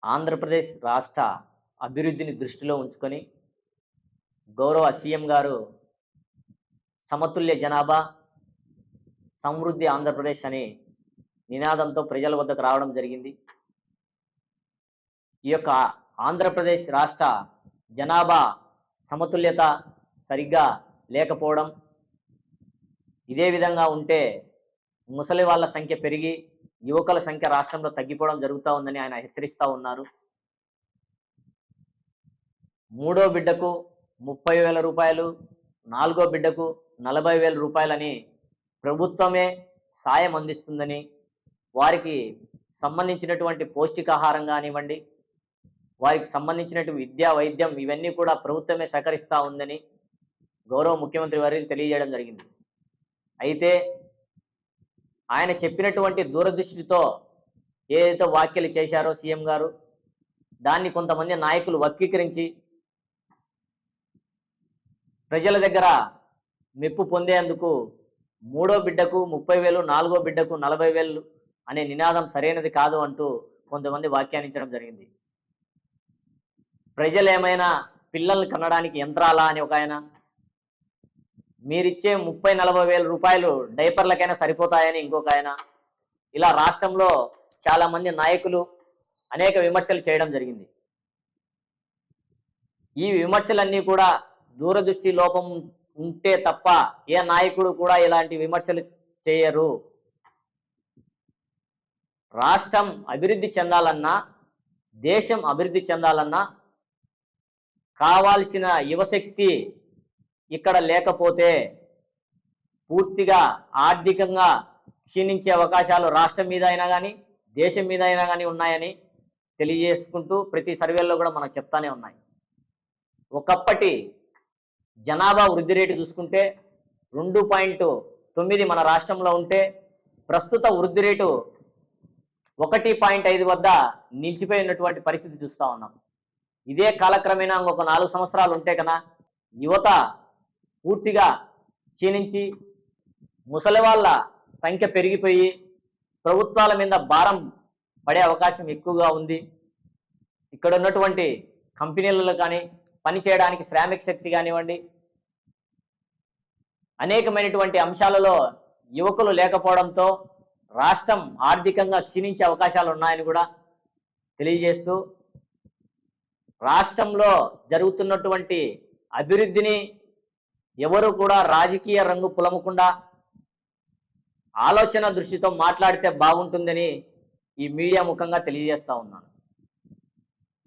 ఆంధ్రప్రదేశ్ రాష్ట్ర అభివృద్ధిని దృష్టిలో ఉంచుకొని గౌరవ సీఎం గారు సమతుల్య జనాభా సమృద్ధి ఆంధ్రప్రదేశ్ అని నినాదంతో ప్రజల వద్దకు రావడం జరిగింది. ఈ యొక్క ఆంధ్రప్రదేశ్ రాష్ట్ర జనాభా సమతుల్యత సరిగ్గా లేకపోవడం, ఇదే విధంగా ఉంటే ముసలి వాళ్ళ సంఖ్య పెరిగి యువకుల సంఖ్య రాష్ట్రంలో తగ్గిపోవడం జరుగుతూ ఉందని ఆయన హెచ్చరిస్తూ ఉన్నారు. మూడో బిడ్డకు 30,000 రూపాయలు, నాలుగో బిడ్డకు 40,000 రూపాయలని ప్రభుత్వమే సాయం అందిస్తుందని, వారికి సంబంధించినటువంటి పౌష్టికాహారం కానివ్వండి, వారికి సంబంధించినటువంటి విద్యా వైద్యం ఇవన్నీ కూడా ప్రభుత్వమే సహకరిస్తూ ఉందని గౌరవ ముఖ్యమంత్రి వర్యులు తెలియజేయడం జరిగింది. అయితే ఆయన చెప్పినటువంటి దూరదృష్టితో ఏదైతే వ్యాఖ్యలు చేశారో సీఎం గారు, దాన్ని కొంతమంది నాయకులు వక్రీకరించి ప్రజల దగ్గర మెప్పు పొందేందుకు మూడో బిడ్డకు 30,000, నాలుగో బిడ్డకు 40,000 అనే నినాదం సరైనది కాదు అంటూ కొంతమంది వ్యాఖ్యానించడం జరిగింది. ప్రజలు ఏమైనా పిల్లల్ని కనడానికి యంత్రాలా అని ఒక ఆయన, మీరిచ్చే 30,000-40,000 రూపాయలు డైపర్లకైనా సరిపోతాయని ఇంకొక ఆయన, ఇలా రాష్ట్రంలో చాలామంది నాయకులు అనేక విమర్శలు చేయడం జరిగింది. ఈ విమర్శలన్నీ కూడా దూరదృష్టి లోపం ఉంటే తప్ప ఏ నాయకుడు కూడా ఇలాంటి విమర్శలు చేయరు. రాష్ట్రం అభివృద్ధి చెందాలన్నా, దేశం అభివృద్ధి చెందాలన్నా కావాల్సిన యువశక్తి ఇక్కడ లేకపోతే పూర్తిగా ఆర్థికంగా క్షీణించే అవకాశాలు రాష్ట్రం మీద అయినా కానీ దేశం మీద అయినా కానీ ఉన్నాయని తెలియజేసుకుంటూ ప్రతి సర్వేల్లో కూడా మనకు చెప్తానే ఉన్నాయి. ఒకప్పటి జనాభా వృద్ధి రేటు చూసుకుంటే 2.9 మన రాష్ట్రంలో ఉంటే ప్రస్తుత వృద్ధి రేటు 1.5 వద్ద నిలిచిపోయినటువంటి పరిస్థితి చూస్తూ ఉన్నాం. ఇదే కాలక్రమేణా ఇంకొక 4 సంవత్సరాలు ఉంటే కన్నా యువత పూర్తిగా క్షీణించి ముసలి వాళ్ళ సంఖ్య పెరిగిపోయి ప్రభుత్వాల మీద భారం పడే అవకాశం ఎక్కువగా ఉంది. ఇక్కడ ఉన్నటువంటి కంపెనీలలో కానీ పని చేయడానికి శ్రామిక శక్తి కానివ్వండి, అనేకమైనటువంటి అంశాలలో యువకులు లేకపోవడంతో రాష్ట్రం ఆర్థికంగా క్షీణించే అవకాశాలు ఉన్నాయని కూడా తెలియజేస్తూ, రాష్ట్రంలో జరుగుతున్నటువంటి అభివృద్ధిని ఎవరు కూడా రాజకీయ రంగు పులమకుండా ఆలోచన దృష్టితో మాట్లాడితే బాగుంటుందని ఈ మీడియా ముఖంగా తెలియజేస్తా ఉన్నాను.